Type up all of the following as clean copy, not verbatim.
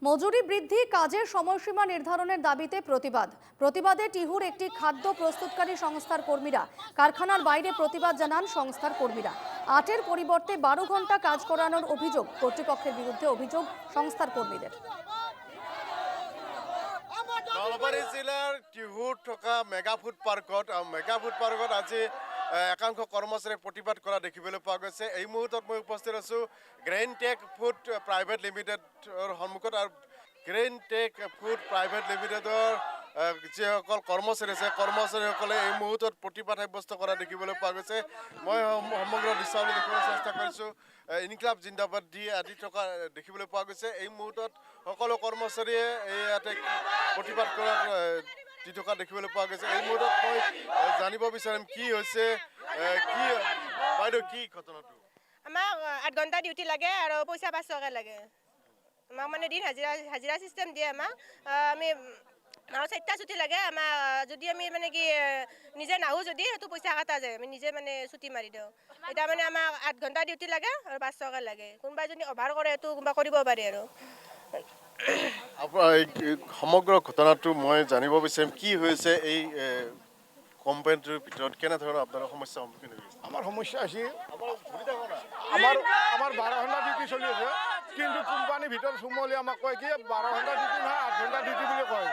মজুরি বৃদ্ধি কাজের সময়সীমা নির্ধারণের দাবিতে প্রতিবাদে টিহুর একটি খাদ্য প্রস্তুতকারী সংস্থার কর্মীরা কারখানার বাইরে প্রতিবাদ জানান সংস্থার কর্মীরা। ৮-এর পরিবর্তে ১২ ঘন্টা কাজ করানোর অভিযোগ কর্তৃপক্ষের বিরুদ্ধে অভিযোগ সংস্থার কর্মীদের। নলবাৰী জিলাৰ টিহুত থকা মেগা ফুড পাৰ্কত আজি একাংশ কৰ্মচাৰীয়ে প্ৰতিবাদ কৰা দেখিবলৈ পোৱা গৈছে। এই মুহূৰ্তত মই উপস্থিত আছোঁ গ্ৰেইন টেক ফুড প্ৰাইভেট লিমিটেডৰ সন্মুখত। আৰু গ্ৰেইন টেক ফুড প্ৰাইভেট লিমিটেডৰ যিসকল কৰ্মচাৰী আছে কৰ্মচাৰীসকলে এই মুহূৰ্তত প্ৰতিবাদ সাব্যস্ত কৰা দেখিবলৈ পোৱা গৈছে। মই সমগ্ৰ দৃশ্যাৱলী দেখুৱাবলৈ চেষ্টা কৰিছোঁ। ইনকিলাব জিন্দাবাদ দি আদি থকা দেখিবলৈ পোৱা গৈছে। এই মুহূৰ্তত সকলো কৰ্মচাৰীয়ে ইয়াতে প্ৰতিবাদ কৰাত দি থকা দেখিবলৈ পোৱা গৈছে। এই মুহূৰ্তত মই জানিব বিচাৰিম কি হৈছে, কি বাইদেউ কি ঘটনাটো? আমাক ৮ ঘণ্টা ডিউটি লাগে আৰু পইচা ৫ টকা লাগে। আমাক মানে দিন হাজিৰা চিষ্টেম দিয়ে। আমাক আমি 4টা ছুটি লাগে। আমাক যদি আমি মানে কি নিজে নাহোঁ যদি সেইটো পইচা কাটা যায়। আমি নিজে মানে ছুটি মাৰি দিওঁ। এতিয়া মানে আমাক ৮ ঘণ্টা ডিউটি লাগে আৰু ৫ টকা লাগে। কোনোবাই যদি অভাৰ কৰে সেইটো কোনোবা কৰিব পাৰে আৰু। আপোনাৰ এই সমগ্ৰ ঘটনাটো মই জানিব বিচাৰিম কি হৈছে এই কোম্পানীটোৰ ভিতৰত কেনেধৰণৰ আপোনাৰ সমস্যাৰ সন্মুখীন হৈছে? আমাৰ সমস্যা আছে, আমাৰ 12 ঘন্টা ডিউটি চলি আছে, কিন্তু কোম্পানীৰ ভিতৰত সোমালে আমাক কয় কি 12 ঘন্টা ডিউটি নহয় 8 ঘন্টা ডিউটি বুলি কয়।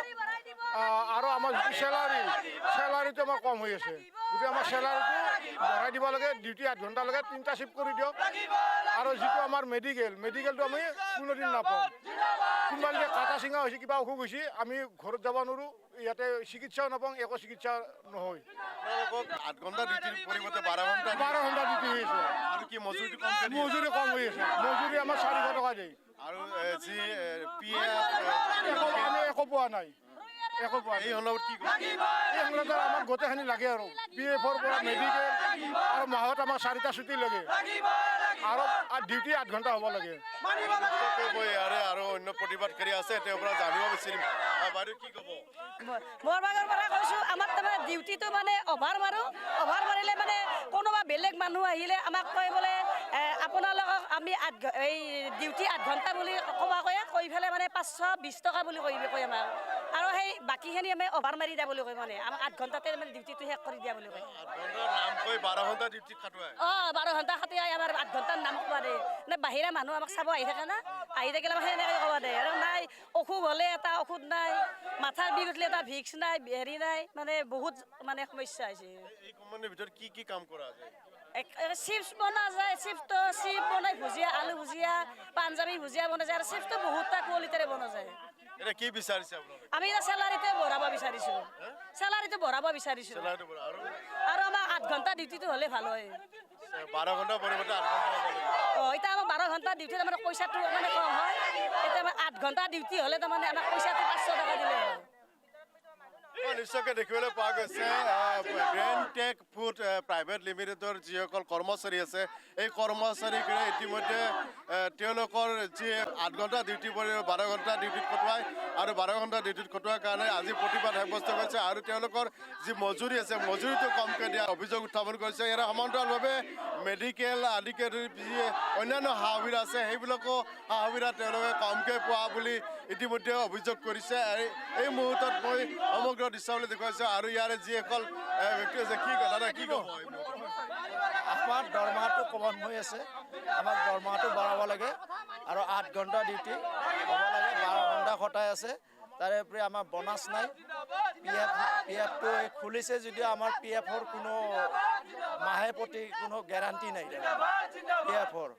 আৰু আমাৰ যিটো চেলাৰীটো আমাৰ কম হৈ আছে। গতিকে আমাৰ চেলাৰীটো বঢ়াই দিব লাগে। ডিউটি 8 ঘন্টা লাগে, 3টা শিফ্ট কৰি দিয়ক। আৰু যিটো আমাৰ মেডিকেলটো আমি কোনোদিন নাপাওঁ। কোনোবা যদি কাটা চিঙা হৈছে, কিবা অসুখ হৈছে, আমি ঘৰত যাব নোৱাৰোঁ। ইয়াতে চিকিৎসাও নাপাওঁ, একো চিকিৎসা নহয়। 8 ঘণ্টা ডিউটিৰ পৰিৱৰ্তে 12 ঘণ্টা ডিউটি হৈ আছে। আৰু কি মজুৰি কম হৈ আছে। মজুৰি আমাৰ 400 টকা দিয়ে। আৰু যি আমি একো পোৱা নাই। এই সন্দৰ্ভত কি এই সন্দৰ্ভত আমাক গোটেইখিনি লাগে আৰু PF-ৰ পৰা মেডিকেল আৰু মাহত আমাৰ 4টা ছুটি লাগে আৰু ডিউটি 8 ঘণ্টা হ'ব লাগে। ইয়াৰে আৰু অন্য প্ৰতিবাদকাৰী আছে, তেওঁৰ পৰা জানিব বিচাৰিম। বাইদেউ কি ক'ব? মোৰ ভাগৰ পৰা কৈছোঁ, আমাৰ তাৰমানে ডিউটিটো মানে অভাৰ মাৰিলে মানে কোনোবা বেলেগ মানুহ আহিলে আমাক কয় বোলে আপোনালোকক আমি এই ডিউটি 8 ঘণ্টা বুলি কৈ পেলাই মানে 520 টকা বুলি কয় আমাক। আৰু সেই বাকীখিনি আমি অভাৰ মাৰি দিয়া বুলি কয়, মানে আমাক 8 ঘণ্টাতে মানে ডিউটিটো শেষ কৰি দিয়া বুলি কয়। 12 ঘণ্টা ডিউটি খাটুৱাই 12 ঘণ্টা খাটুৱাই আমাৰ 8 ঘণ্টাৰ নাম কোৱা দে। নে বাহিৰা মানুহ আমাক চাব আহি থাকে না, আহি থাকিলে আমাক সেনেকৈ ক'ব দে। আৰু নাই অসুখ হ'লে এটা ঔষধ নাই, মাথাৰ বিষ উঠিলে এটা ভিক্স নাই, হেৰি নাই, মানে বহুত মানে সমস্যা হৈছে। এই কোম্পানীৰ ভিতৰত কি কাম কৰা যায়? চিপছ বনোৱা যায়। চিপ বনাই ভুজিয়া, আলু ভুজিয়া, পাঞ্জাবী ভুজিয়া বনোৱা যায়। আৰু চিপছটো বহুতটা কোৱালিটিৰে বনোৱা যায়। এটা কি বিচাৰিছে আপোনালোকে? আমি এতিয়া চেলাৰীটো বঢ়াব বিচাৰিছোঁ। আৰু আমাৰ 8 ঘণ্টা ডিউটিটো হ'লে ভাল হয়। 12 ঘণ্টা পৰিৱৰ্তে 8 ঘণ্টা হ'ব লাগে। এতিয়া আমাৰ 12 ঘণ্টা ডিউটি তাৰমানে পইচাটো মানে কম হয়। এতিয়া আমাৰ 8 ঘণ্টা ডিউটি হ'লে তাৰমানে আমাক পইচাটো 500 টকা দিলে হয়। নিশ্চয়কৈ দেখিবলৈ পোৱা গৈছে গ্ৰেইন টেক ফুড প্ৰাইভেট লিমিটেডৰ যিসকল কৰ্মচাৰী আছে, এই কৰ্মচাৰীবোৰে ইতিমধ্যে তেওঁলোকৰ যি 8 ঘণ্টা ডিউটি পৰি 12 ঘণ্টা ডিউটিত খটুৱাই আৰু 12 ঘণ্টা ডিউটিত খটুৱাৰ কাৰণে আজি প্ৰতিবাদ সাব্যস্ত কৰিছে। আৰু তেওঁলোকৰ যি মজুৰি আছে, মজুৰিটো কমকৈ দিয়া অভিযোগ উত্থাপন কৰিছে। ইয়াৰ সমান্তৰালভাৱে মেডিকেল আদিকে ধৰি যি অন্যান্য সা সুবিধা আছে, সেইবিলাকো সা সুবিধা তেওঁলোকে কমকৈ পোৱা বুলি ইতিমধ্যে অভিযোগ কৰিছে। এই মুহূৰ্তত মই সমগ্ৰ দৃশ্যাৱলী দেখুৱাইছে। আৰু ইয়াৰে যিসকল ব্যক্তি আছে, কি ক'ব? আমাৰ দৰমহাটো কমন হৈ আছে। আমাক দৰমহাটো বঢ়াব লাগে আৰু 8 ঘণ্টা ডিউটি হ'ব লাগে, 12 ঘণ্টা খটাই আছে। তাৰে উপৰি আমাৰ বোনাছ নাই। PF-টো খুলিছে যদিও আমাৰ PF-ৰ কোনো মাহে প্ৰতি কোনো গেৰাণ্টি নাই PF-ৰ।